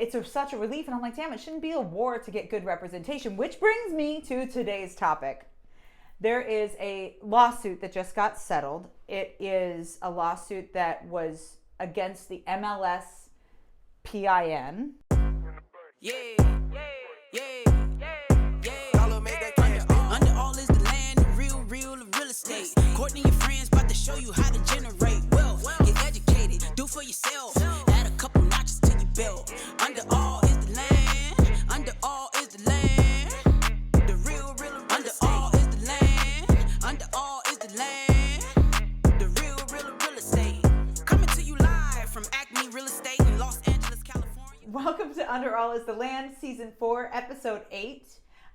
it's such a relief. And I'm like, damn, it shouldn't be a war to get good representation, which brings me to today's topic. There is a lawsuit that just got settled. It is a lawsuit that was against the MLS PIN. Under all is the land, the real estate. Courtney and friends about to show you how to generate wealth. Get educated, do for yourself. Add a couple notches to your belt. Under all is the land. Under all is the land. The real under all is the land. Under all is the land. The real estate. Coming to you live from ACME Real Estate in Los Angeles, California. Welcome to Under All is the Land, Season 4, Episode 8.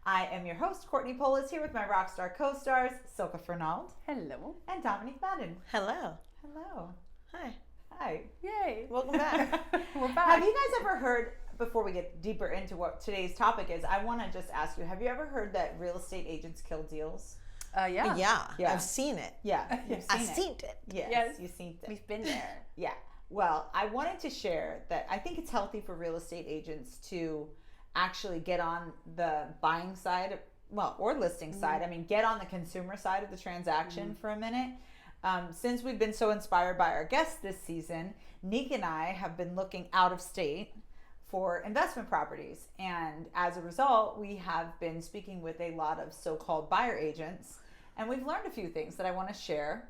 I am your host, Courtney Poulos, here with my rockstar co-stars, Silka Fernald. Hello. And Dominique Madden. Hello. Hello. Hi. Hi. Yay. Welcome back. We're back. Have you guys ever heard, before we get deeper into what today's topic is, I want to just ask you, have you ever heard that real estate agents kill deals? Yeah. Yeah. I've seen it. Yeah. I've seen it. Yes, you've seen it. We've been there. Yeah. Well, I wanted to share that I think it's healthy for real estate agents to actually get on the buying side, or listing side. I mean, get on the consumer side of the transaction for a minute. Since we've been so inspired by our guests this season, Nick and I have been looking out of state for investment properties. And as a result, we have been speaking with a lot of so-called buyer agents. And we've learned a few things that I want to share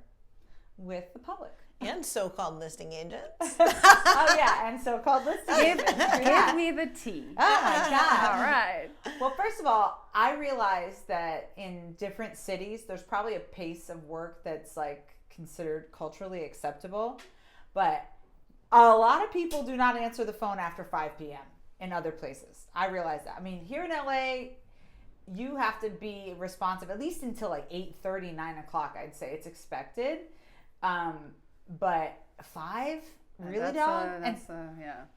with the public. And so-called listing agents. Oh yeah, and so-called listing agents. Give me the tea. Oh my God. All right. Well, first of all, I realized that in different cities, there's probably a pace of work that's like considered culturally acceptable, but a lot of people do not answer the phone after 5 p.m. in other places. I realize that. I mean, here in LA, you have to be responsive at least until like 8:30, 9 o'clock, I'd say it's expected. But 5? Really, dog?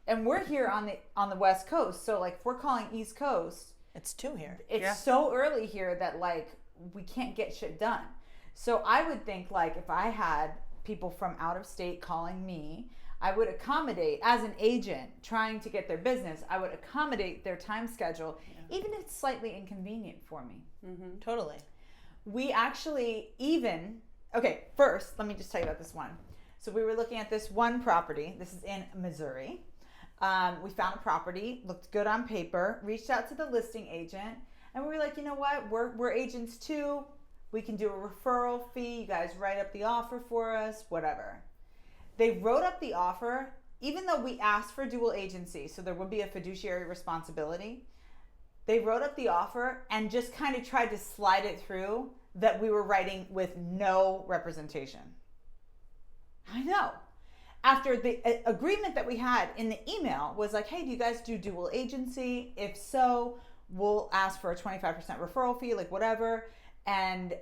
And we're here on the West Coast, so like if we're calling East Coast, It's 2 here. it's so early here that like we can't get shit done. So I would think like if I had people from out of state calling me, I would accommodate, as an agent trying to get their business, I would accommodate their time schedule, even if it's slightly inconvenient for me. Mm-hmm. Totally. We actually okay, first, let me just tell you about this one. So we were looking at this one property. This is in Missouri. We found a property, looked good on paper, reached out to the listing agent, and we were like, you know what? We're agents too. We can do a referral fee. You guys write up the offer for us, whatever. They wrote up the offer, even though we asked for dual agency, so there would be a fiduciary responsibility. They wrote up the offer and just kind of tried to slide it through that we were writing with no representation. I know. After the agreement that we had in the email was like, hey, do you guys do dual agency? If so, we'll ask for a 25% referral fee, like whatever. And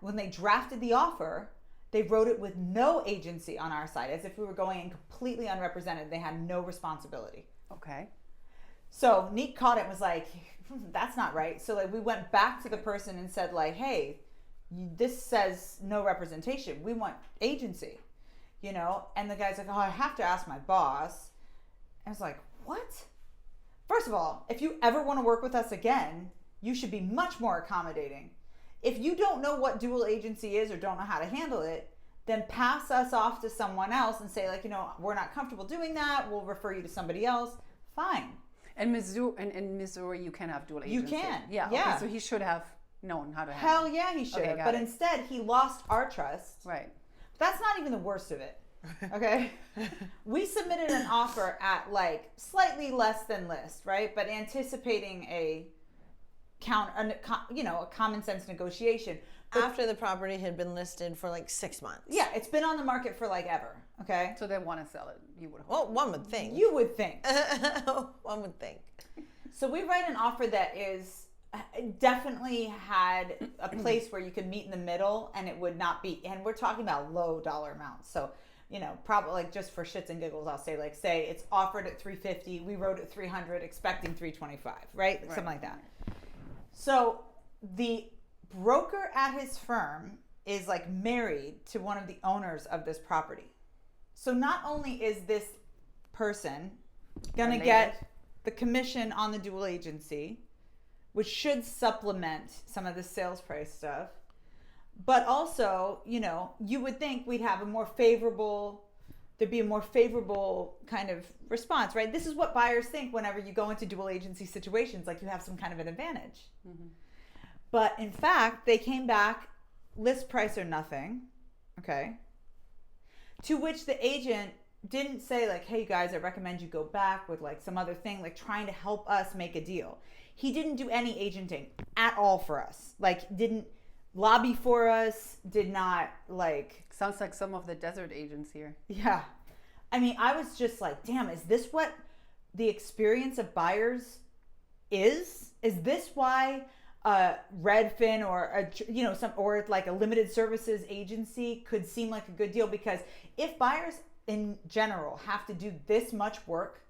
when they drafted the offer, they wrote it with no agency on our side, as if we were going in completely unrepresented. They had no responsibility. Okay. So Neat caught it and was like, that's not right. So like we went back to the person and said like, hey, this says no representation. We want agency, And the guy's like, oh, I have to ask my boss. And I was like, what? First of all, if you ever want to work with us again, you should be much more accommodating. If you don't know what dual agency is or don't know how to handle it, then pass us off to someone else and say like, we're not comfortable doing that. We'll refer you to somebody else. Fine. And in Missouri, you can have dual agency. You can. Yeah. Yeah. Okay, so he should have known how to handle Hell yeah, he should have. But instead, he lost our trust. Right. That's not even the worst of it. Okay. We submitted an offer at like slightly less than list, right? But anticipating a common sense negotiation. But After the property had been listed for like 6 months. yeah, it's been on the market for like ever. Okay. So they want to sell it. You would hope. Well, one would think. You would think. One would think. So we write an offer that is definitely had a place where you could meet in the middle, and it would not be, and we're talking about low dollar amounts. So, probably like just for shits and giggles, I'll say it's offered at $350. We wrote at $300, expecting $325, right? Something like that. So the broker at his firm is like married to one of the owners of this property. So not only is this person gonna Related. get the commission on the dual agency, which should supplement some of the sales price stuff. But also, you know, you would think we'd have there'd be a more favorable kind of response, right? This is what buyers think whenever you go into dual agency situations, like you have some kind of an advantage. Mm-hmm. But in fact, they came back, list price or nothing, okay? To which the agent didn't say like, hey guys, I recommend you go back with like some other thing, like trying to help us make a deal. He didn't do any agenting at all for us. Like didn't lobby for us, did not like... Sounds like some of the desert agents here. Yeah. I mean, I was just like, damn, is this what the experience of buyers is? Is this why Redfin or or like a limited services agency could seem like a good deal? Because if buyers in general have to do this much work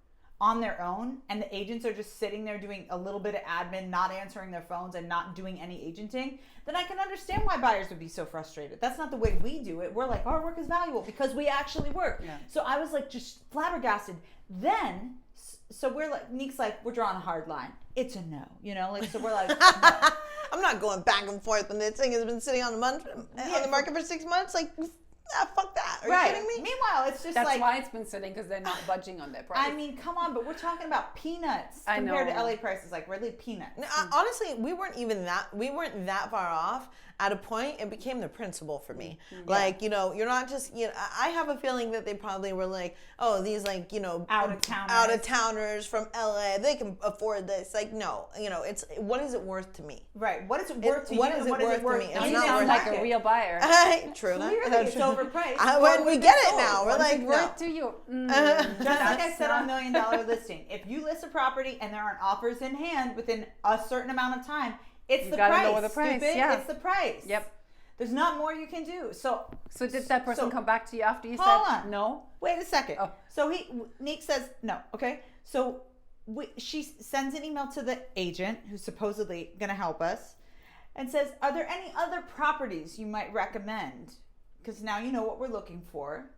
on their own and the agents are just sitting there doing a little bit of admin, not answering their phones and not doing any agenting, then I can understand why buyers would be so frustrated. That's not the way we do it. We're like, our work is valuable because we actually work. Yeah. So I was like just flabbergasted. Then, so we're like, Neek's like, we're drawing a hard line. It's a no, you know? Like, so we're like, no. I'm not going back and forth when this thing has been sitting on the market for 6 months. Like, fuck that. Are you kidding me? Meanwhile, it's just That's like... why it's been sitting, because they're not budging on their price. I mean, come on, but we're talking about peanuts I compared to know. LA prices, like really peanuts. No, honestly, we weren't that far off. At a point, it became the principle for me. Like, you know, you're not just, you know, I have a feeling that they probably were like, oh, these like, you know, out of towners from LA, they can afford this. Like, no, you know, it's, what is it worth to me? Right. What is it worth to you? What is it What worth to me? and you not sound worth like market? a real buyer. True. Clearly, it's overpriced. When we get it sold. now, we're What's like, it no. worth to you? Just like I That's said on not- $1 Million Listing, if you list a property and there aren't offers in hand within a certain amount of time, it's You the gotta price. lower the price, Stupid. yeah. It's the price. Yep. There's not more you can do. So did that person so- come back to you after you Hold said on. no? wait a second. Oh. So Neek says no. Okay. So she sends an email to the agent who's supposedly going to help us and says, are there any other properties you might recommend? Because now you know what we're looking for,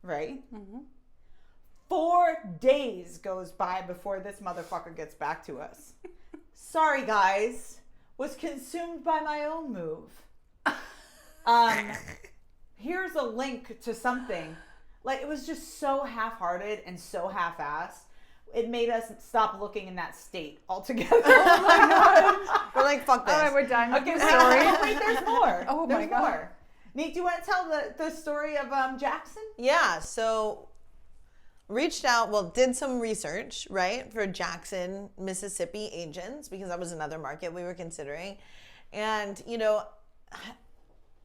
right? Mm-hmm. 4 days goes by before this motherfucker gets back to us. Sorry, guys. Was consumed by my own move. Here's a link to something. Like, it was just so half-hearted and so half-assed. It made us stop looking in that state altogether. Oh my god! We're like, fuck this. All right, we're done with Okay, the wait, story. wait, there's more. Oh my There's God. more. Neek, do you want to tell the story of Jackson? Yeah, so reached out, well, did some research, right, for Jackson, Mississippi agents, because that was another market we were considering. And, you know,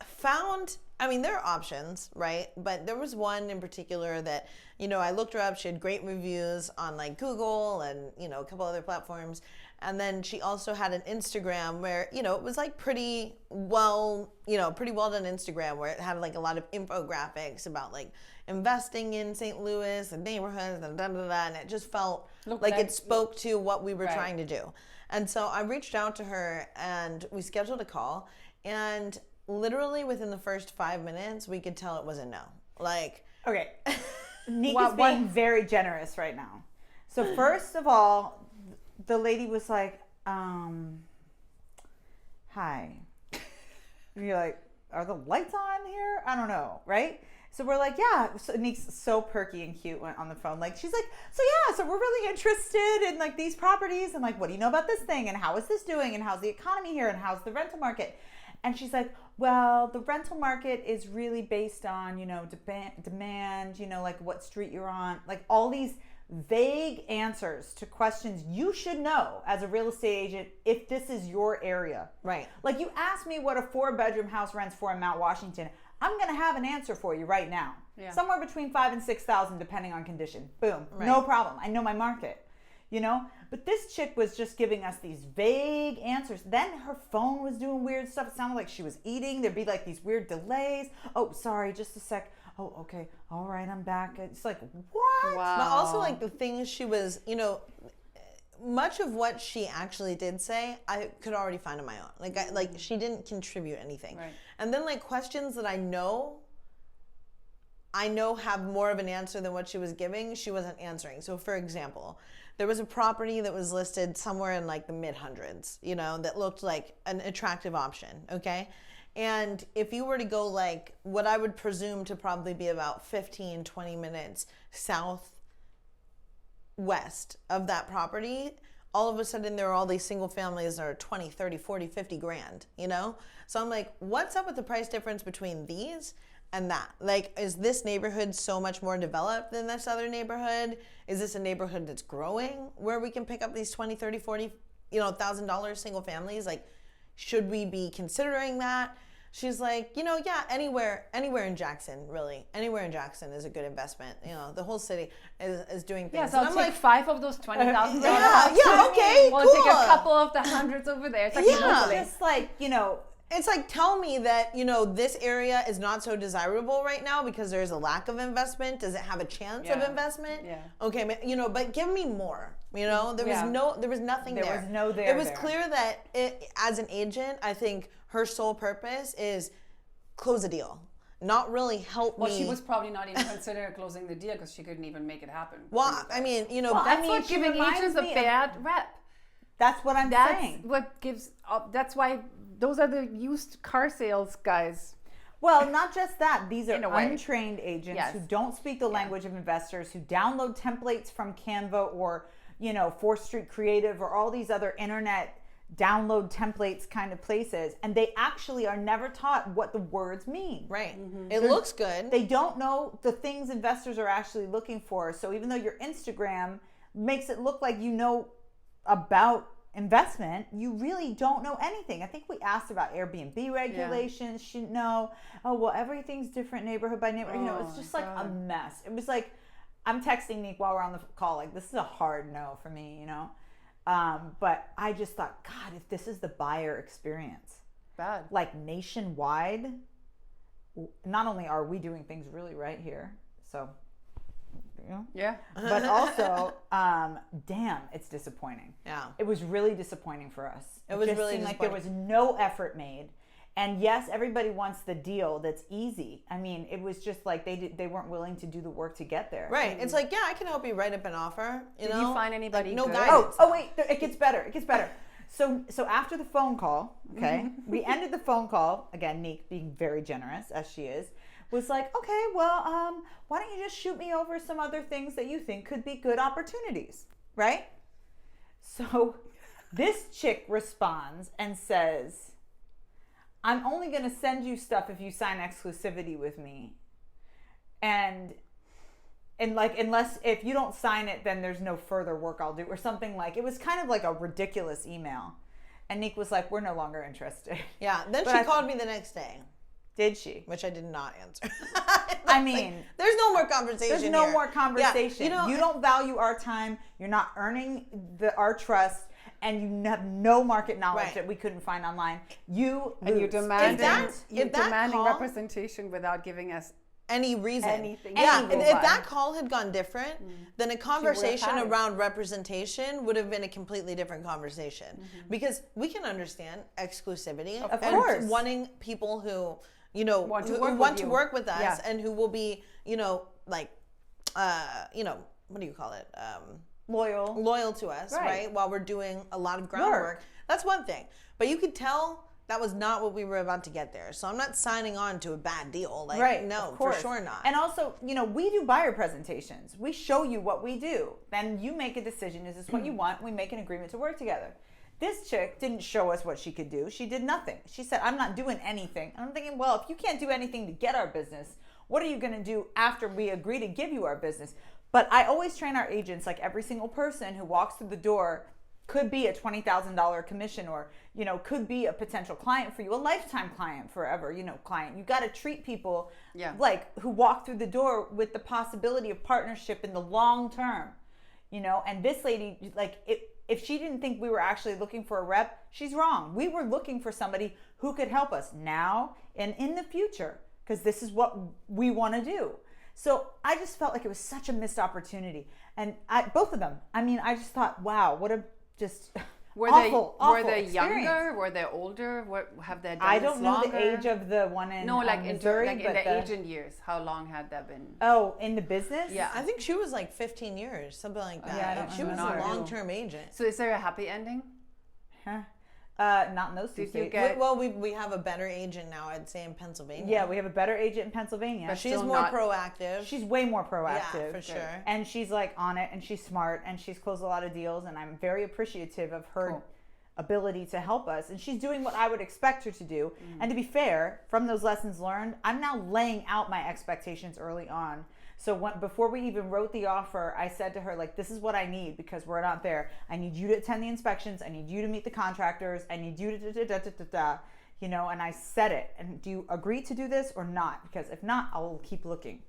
found, I mean, there are options, right? But there was one in particular that, you know, I looked her up. She had great reviews on like Google and, you know, a couple other platforms. And then she also had an Instagram where, you know, it was like pretty well done Instagram, where it had like a lot of infographics about like investing in St. Louis and neighborhoods and and it just felt like it spoke to what we were Right. trying to do. And so I reached out to her and we scheduled a call, and literally within the first 5 minutes, we could tell it was a no. Like, Okay. Neek is being very generous right now. So first of all, the lady was like, hi. And you're like, are the lights on here? I don't know, right? So we're like, yeah. So Neek's so perky and cute on the phone. Like, she's like, so we're really interested in like these properties, and like, what do you know about this thing? And how is this doing? And how's the economy here? And how's the rental market? And she's like, well, the rental market is really based on, you know, demand, you know, like what street you're on, like all these vague answers to questions you should know as a real estate agent if this is your area. right. Like, you asked me what a 4-bedroom house rents for in Mount Washington. I'm going to have an answer for you right now. Yeah. Somewhere between $5,000 and $6,000 depending on condition. Boom. Right. No problem. I know my market. You know? But this chick was just giving us these vague answers. Then her phone was doing weird stuff. It sounded like she was eating. There'd be like these weird delays. Oh, sorry, just a sec. Oh, okay. All right, I'm back. It's like, what? Wow. But also, like, the things she was, you know, much of what she actually did say, I could already find on my own. Like, she didn't contribute anything. Right. And then, like, questions that I know I know have more of an answer than what she was giving, she wasn't answering. So for example, there was a property that was listed somewhere in like the mid hundreds, you know, that looked like an attractive option, okay? And if you were to go like what I would presume to probably be about 15, 20 minutes southwest of that property, all of a sudden there are all these single families that are 20, 30, 40, 50 grand, you know? So I'm like, what's up with the price difference between these and that? Like, is this neighborhood so much more developed than this other neighborhood? Is this a neighborhood that's growing where we can pick up these 20, 30, 40, $1,000 single families? Like, should we be considering that? She's like, yeah, anywhere in Jackson, really. Anywhere in Jackson is a good investment. You know, the whole city is doing things. Yeah, so And I'll I'm take 5 of those $20,000. yeah, okay, We'll cool. take a couple of the hundreds over there. It's like Yeah. monopoly. Just like, It's like, tell me that, this area is not so desirable right now because there's a lack of investment. Does it have a chance of Yeah. investment? Yeah. Okay, but give me more. There was nothing there. There was no there It was there. clear that as an agent, I think her sole purpose is close a deal, not really help Well, me. she was probably not even considering closing the deal because she couldn't even make it happen. Well, I mean, That's I what mean, she giving reminds agents a me of- bad rep. that's what I'm That's saying. what gives. That's why those are the used car sales guys. Well, not just that. These are In a way. untrained agents Yes. who don't speak the language of investors, who download templates from Canva or, 4th Street Creative or all these other internet download templates kind of places. And they actually are never taught what the words mean. right. It looks good. They don't know the things investors are actually looking for. So even though your Instagram makes it look like you know about investment, you really don't know anything. I think we asked about Airbnb regulations. She didn't know. Oh, well, everything's different neighborhood by neighborhood. It's just like a mess. It was like, I'm texting Nick while we're on the call, like, this is a hard no for me, But I just thought, God, if this is the buyer experience, Bad. like nationwide, not only are we doing things really right here, so, Yeah. but also, damn, it's disappointing. Yeah. It was really disappointing for us. It was just really seemed like there was no effort made. And yes, everybody wants the deal that's easy. I mean, it was just like they weren't willing to do the work to get there. Right. It's like, yeah, I can help you write up an offer. Did you find anybody Like, no good? guidance. Oh wait, it gets better. It gets better. So after the phone call, okay, we ended the phone call, again, Neek being very generous as she is, was like, okay, well, why don't you just shoot me over some other things that you think could be good opportunities, right? So this chick responds and says, I'm only going to send you stuff if you sign exclusivity with me. And like, unless, if you don't sign it, then there's no further work I'll do, or something. Like, it was kind of like a ridiculous email. And Nick was like, we're no longer interested. Yeah. Then But she called me the next day, Did she? which I did not answer. I mean, there's no more conversation. there's no here. more conversation. Yeah, you don't value our time. You're not earning our trust. And you have no market knowledge Right. that we couldn't find online. You And you're lose. demanding, if that demanding call- representation without giving us any reason. Anything. Yeah, Any and if reason. that call had gone different, then a conversation had it. around representation would have been a completely different conversation. Because we can understand exclusivity Of and course. wanting people who, Want to who work with want to you. work with us Yeah. and who will be, like, what do you call it? Loyal to us, right? While we're doing a lot of groundwork. That's one thing. But you could tell that was not what we were about to get there. So I'm not signing on to a bad deal. Like, Right. no, of for course. sure not. And also, we do buyer presentations. We show you what we do. Then you make a decision. Is this what you want? We make an agreement to work together. This chick didn't show us what she could do. She did nothing. She said, I'm not doing anything. And I'm thinking, well, if you can't do anything to get our business, what are you going to do after we agree to give you our business? But I always train our agents, like every single person who walks through the door could be a $20,000 commission, or, could be a potential client for you, a lifetime client forever, client. You got to treat people like who walk through the door with the possibility of partnership in the long term, and this lady, like, if she didn't think we were actually looking for a rep, she's wrong. We were looking for somebody who could help us now and in the future, because this is what we want to do. So I just felt like it was such a missed opportunity. And both of them, I just thought, wow, what a just Were awful they experience. younger? Were they older? Have they done I this don't know longer? the age of the one in Missouri, in but the agent years. How long had that been? Oh, in the business? Yeah. I think she was like 15 years, something like that. Yeah, I don't She was remember. a long-term agent. So is there a happy ending? Huh. Not in those two Did you states. get- Well, we have a better agent now, I'd say, in Pennsylvania. Yeah, we have a better agent in Pennsylvania. But She's still more not- proactive. She's way more proactive. Yeah, for sure. And she's like on it, and she's smart, and she's closed a lot of deals, and I'm very appreciative of her Cool. ability to help us. And she's doing what I would expect her to do. And to be fair, from those lessons learned, I'm now laying out my expectations early on. So before we even wrote the offer, I said to her, like, this is what I need because we're not there. I need you to attend the inspections. I need you to meet the contractors. I need you to da-da-da-da-da-da. You know, and I said it. And do you agree to do this or not? Because if not, I will keep looking.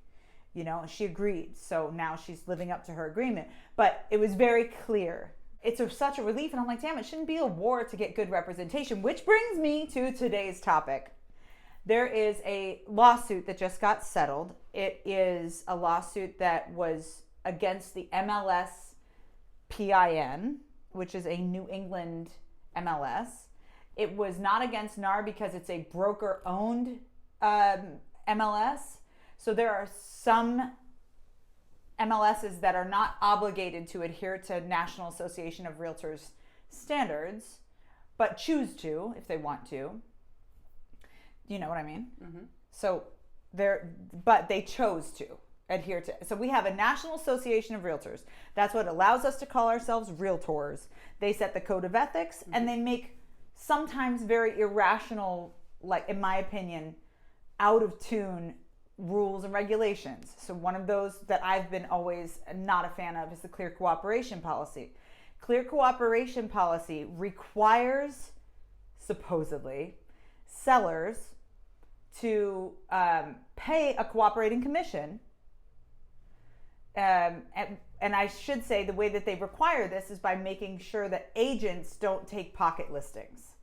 You know, and she agreed. So now she's living up to her agreement. But it was very clear. It's such a relief. And I'm like, damn, it shouldn't be a war to get good representation. Which brings me to today's topic. There is a lawsuit that just got settled. It is a lawsuit that was against the MLS PIN, which is a New England MLS. It was not against NAR because it's a broker-owned MLS. So there are some MLSs that are not obligated to adhere to National Association of Realtors standards, but choose to if they want to. You know what I mean? Mm-hmm. So but they chose to adhere to. So we have a National Association of Realtors. That's what allows us to call ourselves realtors. They set the code of ethics, and they make sometimes very irrational, like in my opinion, out of tune rules and regulations. So one of those that I've been always not a fan of is the clear cooperation policy. Clear cooperation policy requires, supposedly, sellers to pay a cooperating commission. And I should say the way that they require this is by making sure that agents don't take pocket listings.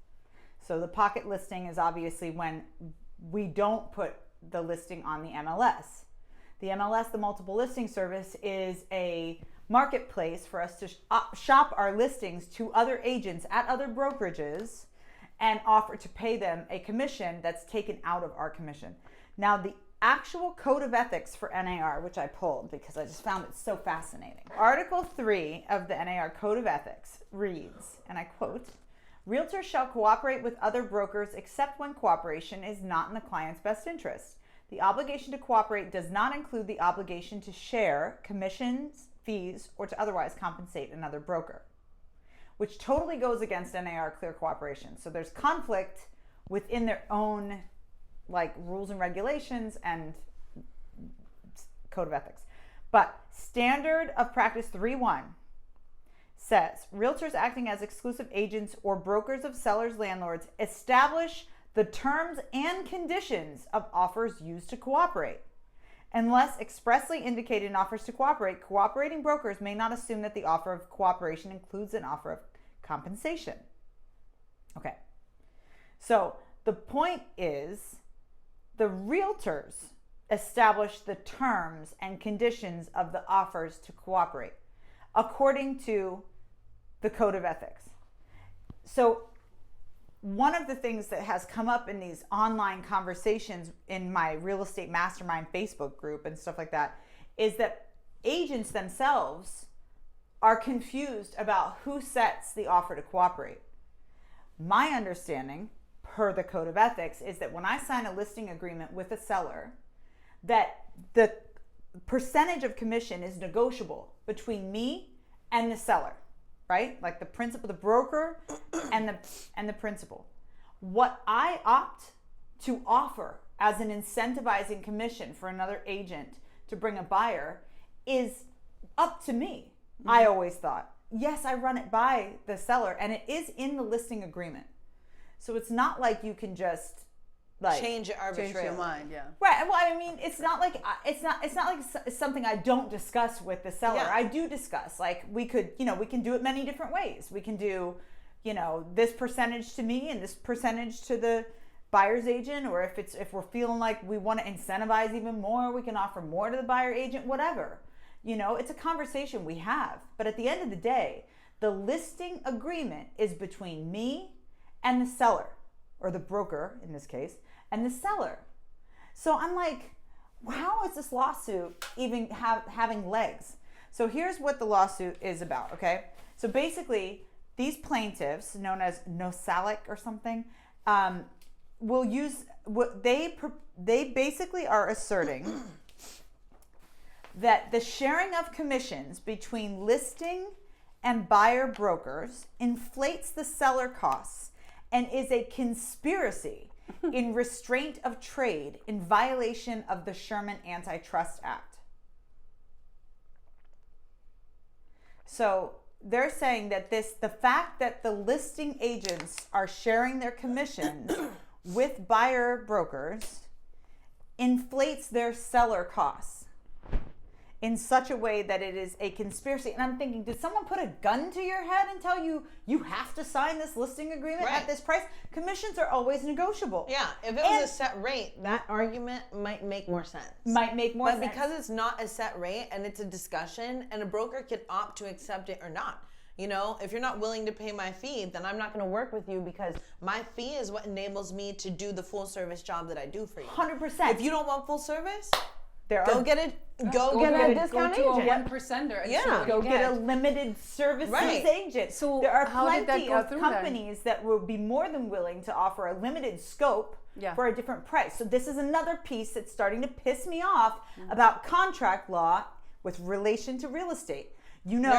So the pocket listing is obviously when we don't put the listing on the MLS. The MLS, the multiple listing service, is a marketplace for us to shop our listings to other agents at other brokerages and offer to pay them a commission that's taken out of our commission. Now, the actual code of ethics for NAR, which I pulled because I just found it so fascinating. Article 3 of the NAR Code of Ethics reads, and I quote, "Realtors shall cooperate with other brokers except when cooperation is not in the client's best interest. The obligation to cooperate does not include the obligation to share commissions, fees, or to otherwise compensate another broker," which totally goes against NAR clear cooperation. So there's conflict within their own like rules and regulations and code of ethics. But standard of practice 3.1 says realtors acting as exclusive agents or brokers of sellers' landlords establish the terms and conditions of offers used to cooperate. Unless expressly indicated in offers to cooperate, cooperating brokers may not assume that the offer of cooperation includes an offer of compensation. Okay. So the point is the realtors establish the terms and conditions of the offers to cooperate according to the code of ethics. So one of the things that has come up in these online conversations in my real estate mastermind Facebook group and stuff like that is that agents themselves are confused about who sets the offer to cooperate. My understanding, per the code of ethics, is that when I sign a listing agreement with a seller, that the percentage of commission is negotiable between me and the seller, right? Like the principal, the broker and the principal. What I opt to offer as an incentivizing commission for another agent to bring a buyer is up to me. Mm-hmm. I always thought. Yes, I run it by the seller and it is in the listing agreement. So it's not like you can just like change it arbitrarily. Change your mind, yeah. Right. Well, I mean, it's not like it's something I don't discuss with the seller. Yeah. I do discuss. Like we can do it many different ways. We can do, this percentage to me and this percentage to the buyer's agent, or if we're feeling like we want to incentivize even more, we can offer more to the buyer agent, whatever. It's a conversation we have. But at the end of the day, the listing agreement is between me and the seller, or the broker in this case, and the seller. So I'm like, how is this lawsuit even having legs? So here's what the lawsuit is about, okay? So basically, these plaintiffs, known as Nosalic or something, will use what they basically are asserting that the sharing of commissions between listing and buyer brokers inflates the seller costs and is a conspiracy in restraint of trade in violation of the Sherman Antitrust Act. So they're saying that the fact that the listing agents are sharing their commissions with buyer brokers inflates their seller costs in such a way that it is a conspiracy. And I'm thinking, did someone put a gun to your head and tell you you have to sign this listing agreement at this price? Commissions are always negotiable. Yeah, if it was a set rate, that argument might make more sense. But because it's not a set rate and it's a discussion, and a broker can opt to accept it or not. You know, if you're not willing to pay my fee, then I'm not going to work with you, because my fee is what enables me to do the full service job that I do for you. 100%. If you don't want full service, go get a discount Go to a agent. 1%er. Yeah. Go get a limited services agent. So there are how did that plenty go of through companies that will be more than willing to offer a limited scope for a different price. So this is another piece that's starting to piss me off about contract law with relation to real estate. You know,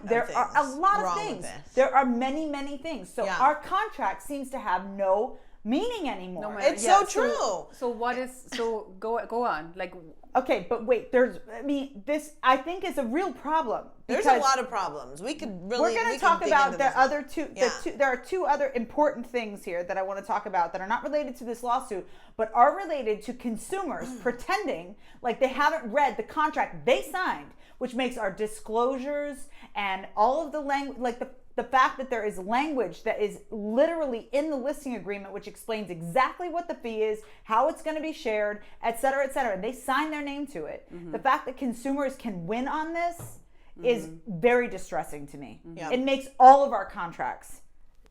there are a lot of things. There are many, many things. So our contract seems to have no meaning anymore. It's so true. So what is, so go on. Like, okay, but wait, this I think is a real problem. There's a lot of problems. We could really. We're going to talk about the other two. There are two other important things here that I want to talk about that are not related to this lawsuit, but are related to consumers pretending like they haven't read the contract they signed, which makes our disclosures and all of the language, like the fact that there is language that is literally in the listing agreement, which explains exactly what the fee is, how it's going to be shared, et cetera, et cetera. They sign their name to it. Mm-hmm. The fact that consumers can win on this is very distressing to me. Mm-hmm. It makes all of our contracts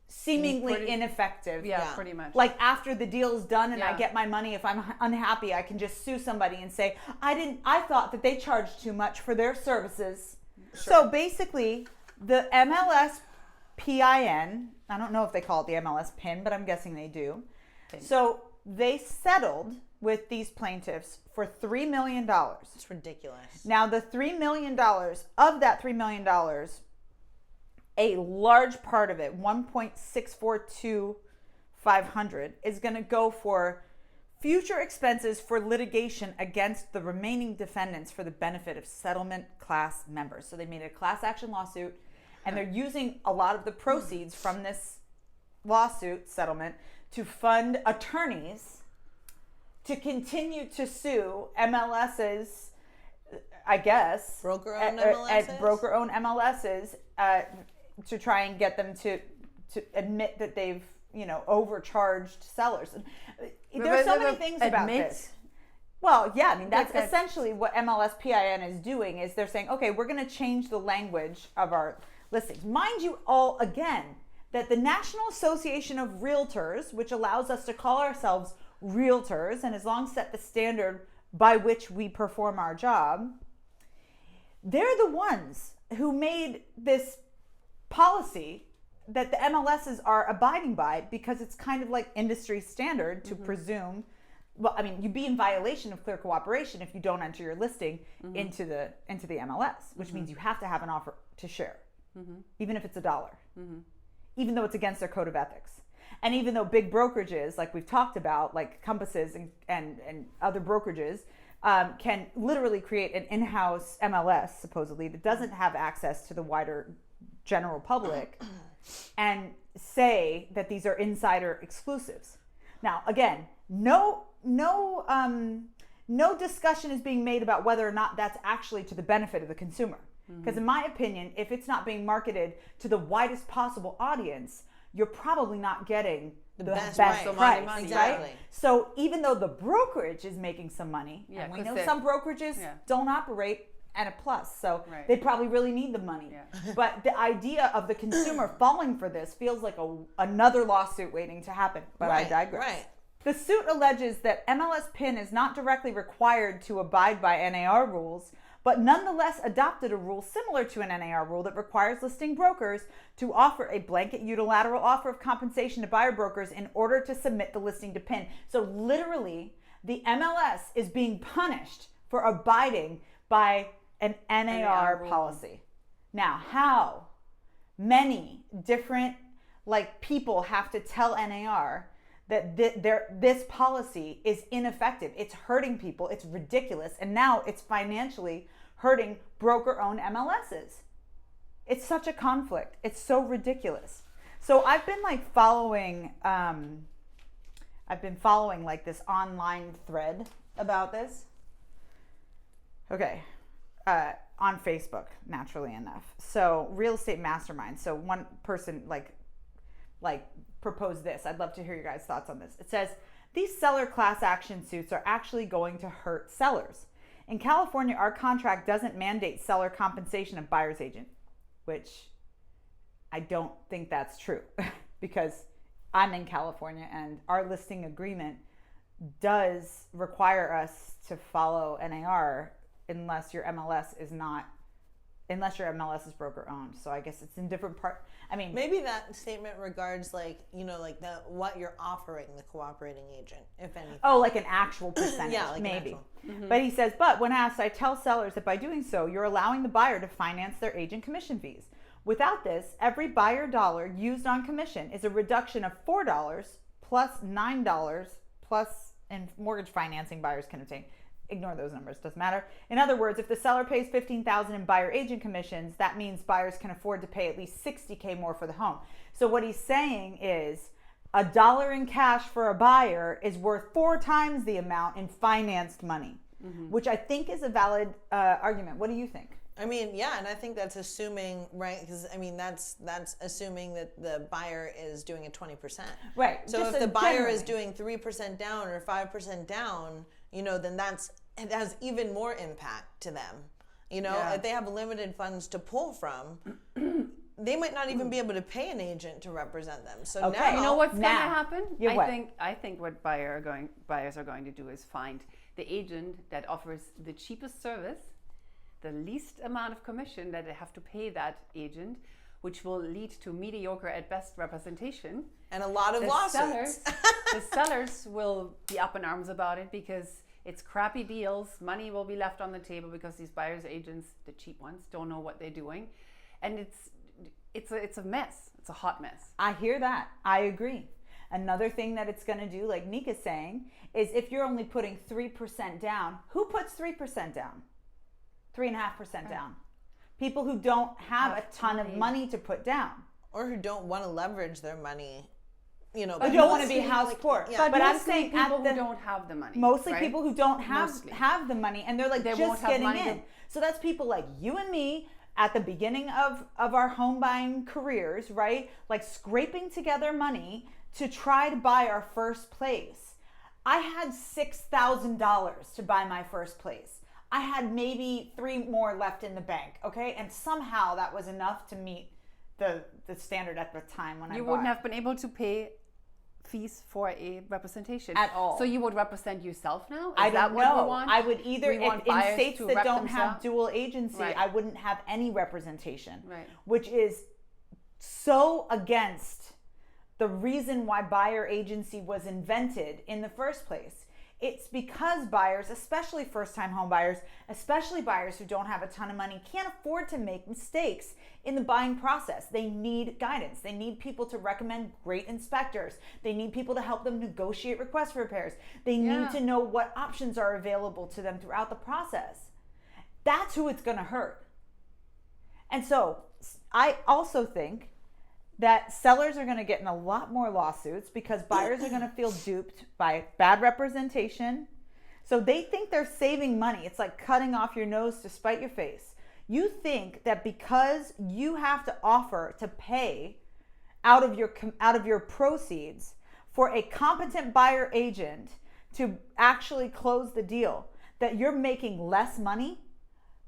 seemingly ineffective. Yeah, pretty much. Like after the deal's done and I get my money, if I'm unhappy, I can just sue somebody and say, I thought that they charged too much for their services. Sure. So basically, the MLS PIN, I don't know if they call it the MLS PIN, but I'm guessing they do. So they settled with these plaintiffs for $3 million. It's ridiculous. Now the $3 million, of that $3 million, a large part of it, 1.642,500, is going to go for future expenses for litigation against the remaining defendants for the benefit of settlement class members. So they made a class action lawsuit, and they're using a lot of the proceeds from this lawsuit settlement to fund attorneys to continue to sue MLSs, I guess. Broker-owned MLSs? Broker-owned MLSs, to try and get them to admit that they've, overcharged sellers. There's so many things about this. Well, yeah, I mean, that's essentially what MLS PIN is doing, is they're saying, okay, we're going to change the language of our listings. Mind you all, again, that the National Association of Realtors, which allows us to call ourselves realtors and has long set the standard by which we perform our job, they're the ones who made this policy that the MLSs are abiding by, because it's kind of like industry standard to presume. Well, I mean, you'd be in violation of clear cooperation if you don't enter your listing into the MLS, which means you have to have an offer to share, even if it's $1, even though it's against their code of ethics. And even though big brokerages, like we've talked about, like Compasses and other brokerages, can literally create an in-house MLS, supposedly, that doesn't have access to the wider general public, and say that these are insider exclusives. Now, again, no discussion is being made about whether or not that's actually to the benefit of the consumer. Because in my opinion, if it's not being marketed to the widest possible audience, you're probably not getting the best price, exactly. Right? So even though the brokerage is making some money, and we know some brokerages don't operate and a plus. So Right. they probably really need the money. Yeah. But the idea of the consumer falling for this feels like another lawsuit waiting to happen. But I digress. Right. The suit alleges that MLS PIN is not directly required to abide by NAR rules, but nonetheless adopted a rule similar to an NAR rule that requires listing brokers to offer a blanket unilateral offer of compensation to buyer brokers in order to submit the listing to PIN. So literally, the MLS is being punished for abiding by an NAR policy. Now, how many different people have to tell NAR that this policy is ineffective? It's hurting people. It's ridiculous. And now it's financially hurting broker-owned MLSs. It's such a conflict. It's so ridiculous. So I've been following this online thread about this. Okay. On Facebook, naturally enough. So Real Estate Mastermind. So one person proposed this. I'd love to hear your guys' thoughts on this. It says, these seller class action suits are actually going to hurt sellers. In California, our contract doesn't mandate seller compensation of buyer's agent, which I don't think that's true because I'm in California and our listing agreement does require us to follow NAR unless your MLS is broker owned. So I guess it's in different part. I mean, maybe that statement regards what you're offering the cooperating agent, if anything. Oh, like an actual percentage. Yeah, like maybe. Mm-hmm. But he says, but when asked, I tell sellers that by doing so, you're allowing the buyer to finance their agent commission fees. Without this, every buyer dollar used on commission is a reduction of $4 plus $9 plus, and mortgage financing buyers can obtain. Ignore those numbers, doesn't matter. In other words, if the seller pays $15,000 in buyer agent commissions, that means buyers can afford to pay at least $60K more for the home. So what he's saying is $1 in cash for a buyer is worth 4 times the amount in financed money, which I think is a valid argument. What do you think? I mean, yeah, and I think that's assuming, right? Because I mean, that's assuming that the buyer is doing it 20%. Right. So if the buyer is doing 3% down or 5% down, then it has even more impact to them. If they have limited funds to pull from, they might not even be able to pay an agent to represent them. So now, you know what's going to happen? I think what buyers are going to do is find the agent that offers the cheapest service, the least amount of commission that they have to pay that agent, which will lead to mediocre at best representation. And a lot of lawsuits. The sellers will be up in arms about it because it's crappy deals. Money will be left on the table because these buyers agents, the cheap ones, don't know what they're doing. And it's a mess. It's a hot mess. I hear that. I agree. Another thing that it's going to do, like Nika's saying, is if you're only putting 3% down, who puts 3% down? 3.5% down. People who don't have a ton of money to put down. Or who don't want to leverage their money, who don't want to be house poor. Yeah. But I'm saying people who don't have the money. Mostly right? people who don't have the money, and they're They just won't have getting money in. So that's people like you and me at the beginning of our home buying careers, right? Like scraping together money to try to buy our first place. I had $6,000 to buy my first place. I had maybe 3 more left in the bank, okay? And somehow that was enough to meet the standard at the time when I bought. You wouldn't have been able to pay fees for a representation at all. So you would represent yourself now? I don't know. We want? I would either, We want in buyers states to that rep don't have themselves? dual agency, Right. I wouldn't have any representation, Right. which is so against the reason why buyer agency was invented in the first place. It's because buyers, especially first-time home buyers, especially buyers who don't have a ton of money, can't afford to make mistakes in the buying process. They need guidance. They need people to recommend great inspectors. They need people to help them negotiate requests for repairs. They need to know what options are available to them throughout the process. That's who it's going to hurt. And so I also think that sellers are going to get in a lot more lawsuits because buyers are going to feel duped by bad representation. So they think they're saving money. It's like cutting off your nose to spite your face. You think that because you have to offer to pay out of your proceeds for a competent buyer agent to actually close the deal, that you're making less money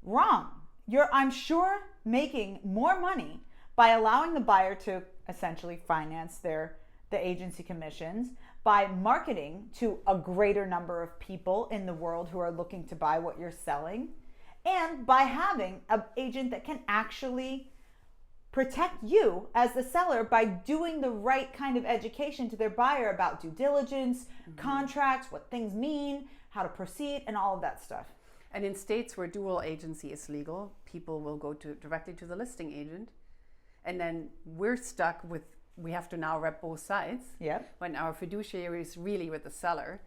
Wrong. You're, I'm sure, making more money by allowing the buyer to essentially finance the agency commissions, by marketing to a greater number of people in the world who are looking to buy what you're selling, and by having an agent that can actually protect you as the seller by doing the right kind of education to their buyer about due diligence, contracts, what things mean, how to proceed, and all of that stuff. And in states where dual agency is legal, people will go directly to the listing agent, and then we're stuck with, we have to now rep both sides. Yep. When our fiduciary is really with the seller.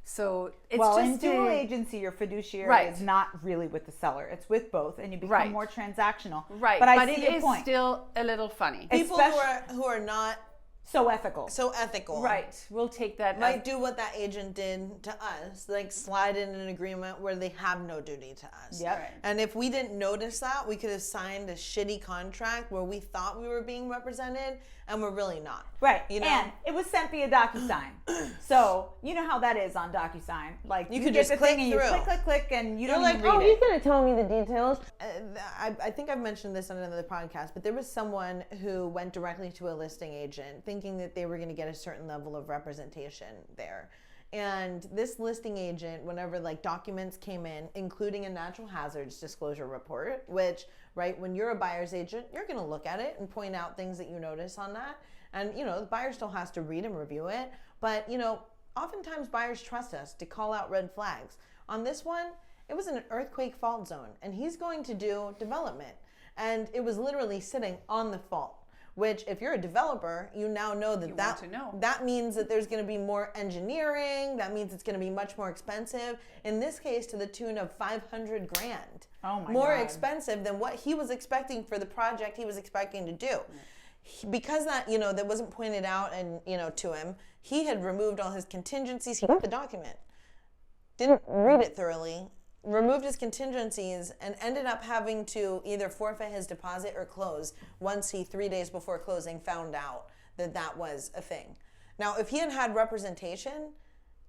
So it's well, just in dual agency, your fiduciary is not really with the seller; it's with both, and you become more transactional. Right, but I see see it your is point. still a little funny. People who are not so ethical, right? We'll take that. Might do what that agent did to us, like slide in an agreement where they have no duty to us. Yep. Right. And if we didn't notice that, we could have signed a shitty contract where we thought we were being represented and we're really not. Right. You know? And it was sent via DocuSign. So you know how that is on DocuSign. Like You could get just the click thing and you through. click, and you You're don't like, even read oh, it. he's going to tell me the details. I think I've mentioned this on another podcast, but there was someone who went directly to a listing agent thinking that they were going to get a certain level of representation there. And this listing agent, whenever like documents came in, including a natural hazards disclosure report, which, right, when you're a buyer's agent, you're going to look at it and point out things that you notice on that. And, you know, the buyer still has to read and review it. But, you know, oftentimes buyers trust us to call out red flags. On this one, it was an earthquake fault zone, and he's going to do development. And it was literally sitting on the fault, which if you're a developer, you now know that that means that there's going to be more engineering. That means it's going to be much more expensive. In this case, to the tune of $500,000. Oh my more God. expensive than what he was expecting for the project he was expecting to do. Because that, you know, that wasn't pointed out and, you know, to him, he had removed all his contingencies. He got the document, didn't read it thoroughly, removed his contingencies, and ended up having to either forfeit his deposit or close once he, 3 days before closing, found out that that was a thing. Now, if he had had representation,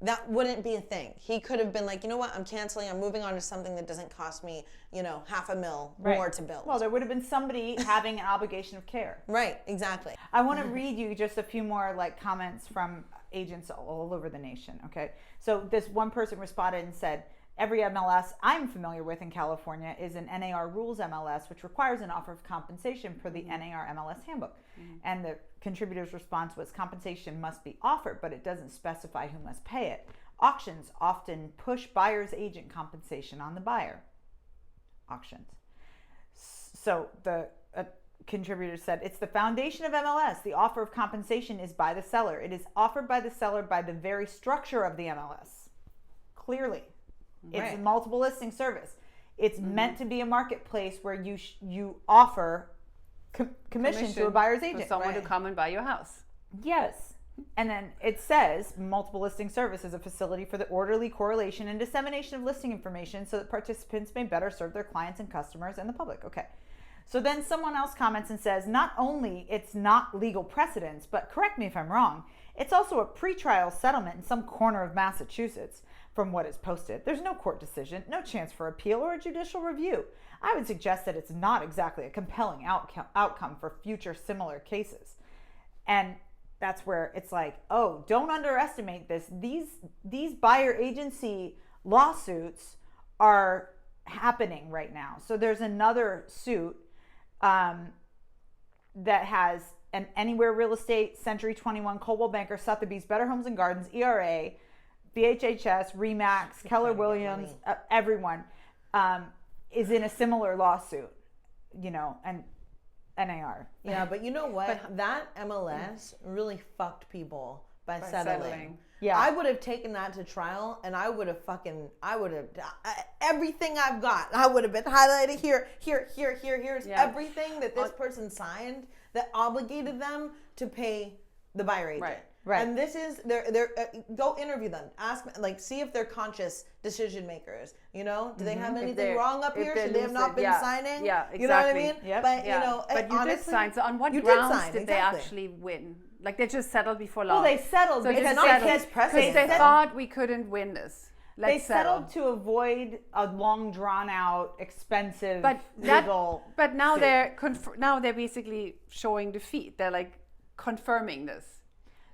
that wouldn't be a thing. He could have been like, you know what, I'm canceling, I'm moving on to something that doesn't cost me, you know, $500,000 more to build. Well, there would have been somebody having an obligation of care. Right, exactly. I want to read you just a few more like comments from agents all over the nation, okay? So this one person responded and said, every MLS I'm familiar with in California is an NAR rules MLS, which requires an offer of compensation per the NAR MLS handbook. And the contributor's response was, compensation must be offered, but it doesn't specify who must pay it. Auctions often push buyer's agent compensation on the buyer. Auctions. So the contributor said, it's the foundation of MLS. The offer of compensation is by the seller. It is offered by the seller by the very structure of the MLS. Clearly. It's a multiple listing service. It's meant to be a marketplace where you offer commission to a buyer's agent. For someone to come and buy your house. Yes. And then it says multiple listing service is a facility for the orderly correlation and dissemination of listing information so that participants may better serve their clients and customers and the public. Okay. So then someone else comments and says, not only it's not legal precedence, but correct me if I'm wrong, it's also a pretrial settlement in some corner of Massachusetts. From what is posted, there's no court decision, no chance for appeal or a judicial review. I would suggest that it's not exactly a compelling outcome for future similar cases. And that's where it's like, oh, don't underestimate this. These buyer agency lawsuits are happening right now. So there's another suit that has an Anywhere Real Estate, Century 21, Coldwell Banker, Sotheby's, Better Homes and Gardens, ERA, BHHS, Remax, Keller Williams, everyone is in a similar lawsuit, you know, and NAR. Yeah, but you know what? That MLS really fucked people by settling. Yeah. I would have taken that to trial, and everything I've got, I would have been highlighted here. Here's everything that this person signed that obligated them to pay the buyer agent. Right. And this is go interview them. Ask, like, see if they're conscious decision makers. You know, do they have anything wrong up here? Should they have not been signing? Yeah, exactly. You know what I mean? Yep. But you know, but you honestly, did sign. So on what you did grounds sign, did they exactly. actually win? Like they just settled before long. Well, they settled So because it's not they case said- precedent. because they Settled. thought we couldn't win this. They settled to avoid a long, drawn out, expensive legal. But now they're basically showing defeat. They're like confirming this.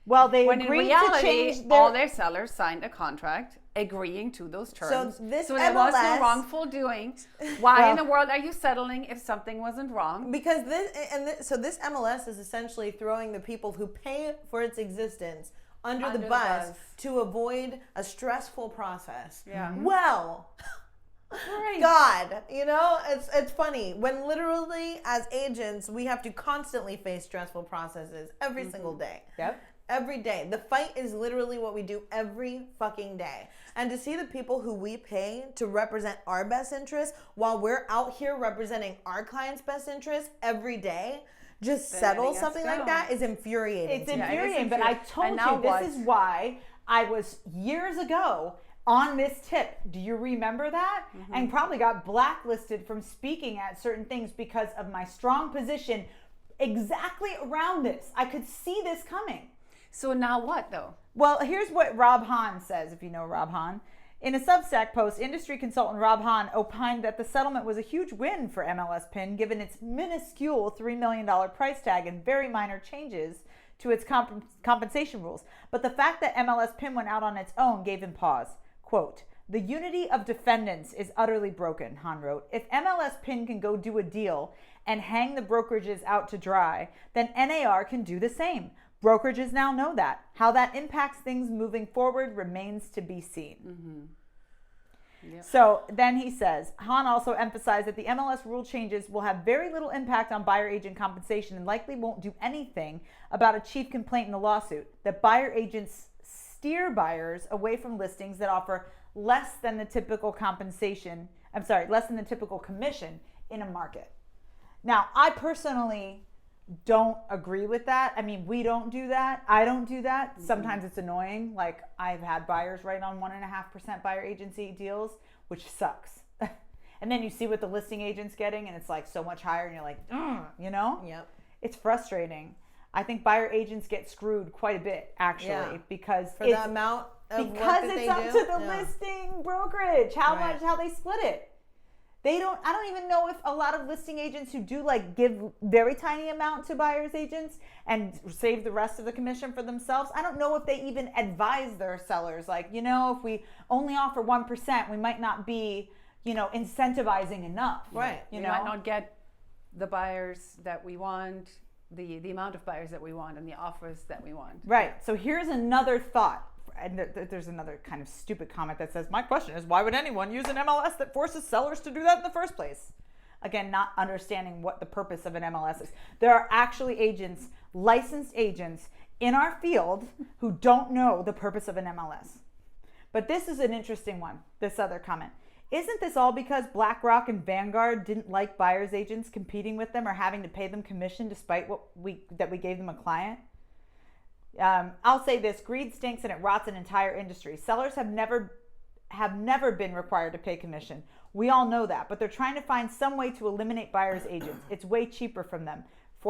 Well, they when agreed in reality, to change all their sellers signed a contract agreeing to those terms. So this so there was no MLS wrongful doing. Why in the world are you settling if something wasn't wrong? Because this MLS is essentially throwing the people who pay for its existence under the bus to avoid a stressful process. Yeah. Well, God, it's funny when literally as agents we have to constantly face stressful processes every single day. Yep. Every day. The fight is literally what we do every fucking day. And to see the people who we pay to represent our best interests while we're out here representing our clients' best interests every day, just settle something like that is infuriating. It's infuriating, but I told you this is why I was years ago on this tip. Do you remember that? And probably got blacklisted from speaking at certain things because of my strong position exactly around this. I could see this coming. So now what though? Well, here's what Rob Hahn says, if you know Rob Hahn. In a Substack post, industry consultant Rob Hahn opined that the settlement was a huge win for MLS PIN given its minuscule $3 million price tag and very minor changes to its compensation rules. But the fact that MLS PIN went out on its own gave him pause. Quote, "The unity of defendants is utterly broken," Hahn wrote. "If MLS PIN can go do a deal and hang the brokerages out to dry, then NAR can do the same. Brokerages now know that. How that impacts things moving forward remains to be seen." Yep. So then he says, Hahn also emphasized that the MLS rule changes will have very little impact on buyer agent compensation and likely won't do anything about a chief complaint in the lawsuit, that buyer agents steer buyers away from listings that offer less than the typical commission in a market. Now, I personally don't agree with that. I mean, we don't do that. I don't do that. Sometimes it's annoying. Like, I've had buyers write on 1.5% buyer agency deals, which sucks. And then you see what the listing agent's getting, and it's like so much higher, and you're like, Yep. It's frustrating. I think buyer agents get screwed quite a bit, actually, because for the amount of work that it's they up do. to the listing brokerage how they split it. I don't even know if a lot of listing agents who do give very tiny amount to buyer's agents and save the rest of the commission for themselves. I don't know if they even advise their sellers, if we only offer 1%, we might not be, incentivizing enough. Right. You might not get the buyers that we want, the amount of buyers that we want and the offers that we want. Right. So here's another thought. And there's another kind of stupid comment that says, my question is, why would anyone use an MLS that forces sellers to do that in the first place? Again, not understanding what the purpose of an MLS is. There are actually licensed agents in our field who don't know the purpose of an MLS. But this is an interesting one, this other comment. Isn't this all because BlackRock and Vanguard didn't like buyer's agents competing with them or having to pay them commission despite that we gave them a client? I'll say this: greed stinks and it rots an entire industry. Sellers have never been required to pay commission. We all know that, but they're trying to find some way to eliminate buyer's agents. It's way cheaper for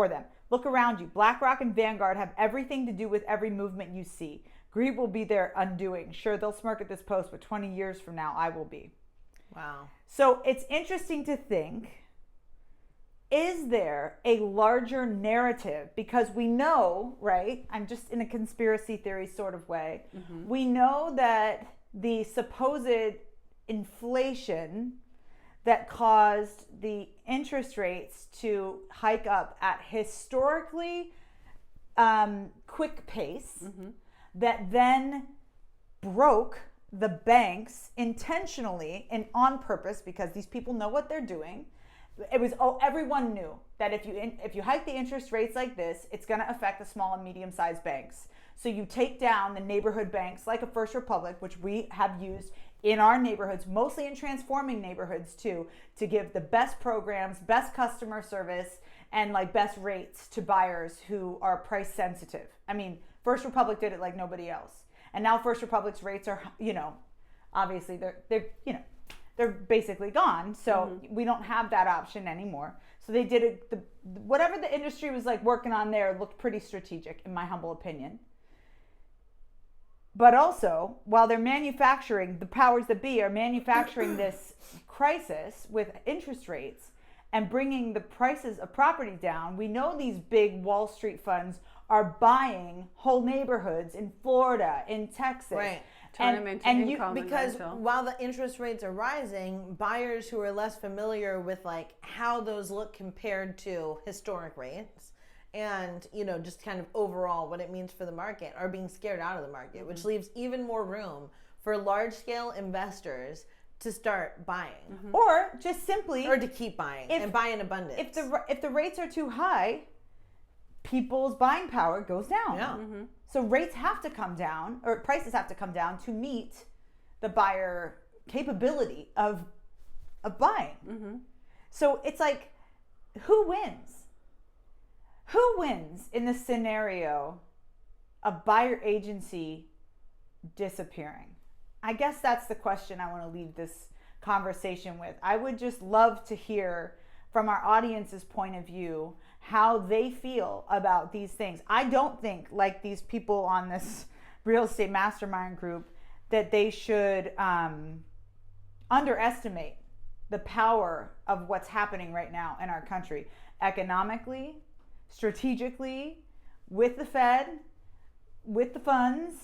them. Look around you. BlackRock and Vanguard have everything to do with every movement you see. Greed will be their undoing. Sure, they'll smirk at this post, but 20 years from now, I will be. Wow. So it's interesting to think, is there a larger narrative? Because we know, right? I'm just in a conspiracy theory sort of way. We know that the supposed inflation that caused the interest rates to hike up at historically quick pace, that then broke the banks intentionally and on purpose, because these people know what they're doing. Everyone knew that if you hike the interest rates like this, it's going to affect the small and medium-sized banks. So you take down the neighborhood banks like a First Republic, which we have used in our neighborhoods, mostly in transforming neighborhoods too, to give the best programs, best customer service, and best rates to buyers who are price sensitive. I mean, First Republic did it like nobody else. And now First Republic's rates are, obviously they're basically gone. So we don't have that option anymore. So they did it. Whatever the industry was working on there looked pretty strategic, in my humble opinion. But also, while they're manufacturing, the powers that be are manufacturing this crisis with interest rates and bringing the prices of property down, we know these big Wall Street funds are buying whole neighborhoods in Florida, in Texas. Right. Because while the interest rates are rising, buyers who are less familiar with like how those look compared to historic rates and, you know, just kind of overall what it means for the market are being scared out of the market, which leaves even more room for large scale investors to start buying. Or just simply, or to keep buying and buy in abundance. If the rates are too high, people's buying power goes down. Yeah. So rates have to come down, or prices have to come down to meet the buyer capability of buying. So it's like, who wins? Who wins in the scenario of buyer agency disappearing? I guess that's the question I want to leave this conversation with. I would just love to hear from our audience's point of view how they feel about these things. I don't think, like these people on this real estate mastermind group, that they should underestimate the power of what's happening right now in our country, economically, strategically, with the Fed, with the funds,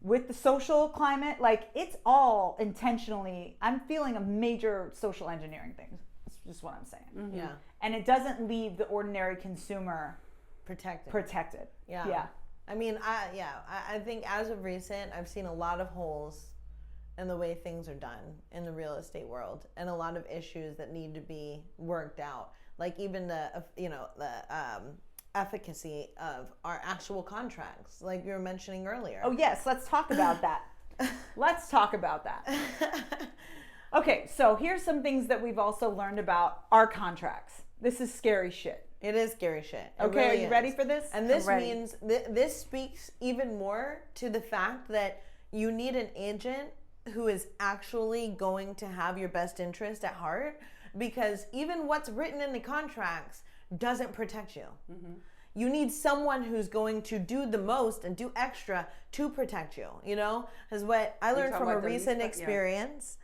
with the social climate. Like, it's all intentionally, I'm feeling a major social engineering thing. That's just what I'm saying. Yeah. And it doesn't leave the ordinary consumer protected. Yeah. I mean, I think as of recent, I've seen a lot of holes in the way things are done in the real estate world, and a lot of issues that need to be worked out. Like even the efficacy of our actual contracts, like you were mentioning earlier. Oh yes, let's talk about that. Let's talk about that. Okay, so here's some things that we've also learned about our contracts. This is scary shit. It is scary shit. Okay, really, are you ready for this? And this means this speaks even more to the fact that you need an agent who is actually going to have your best interest at heart, because even what's written in the contracts doesn't protect you. You need someone who's going to do the most and do extra to protect you, you know? Is what I learned from a recent experience,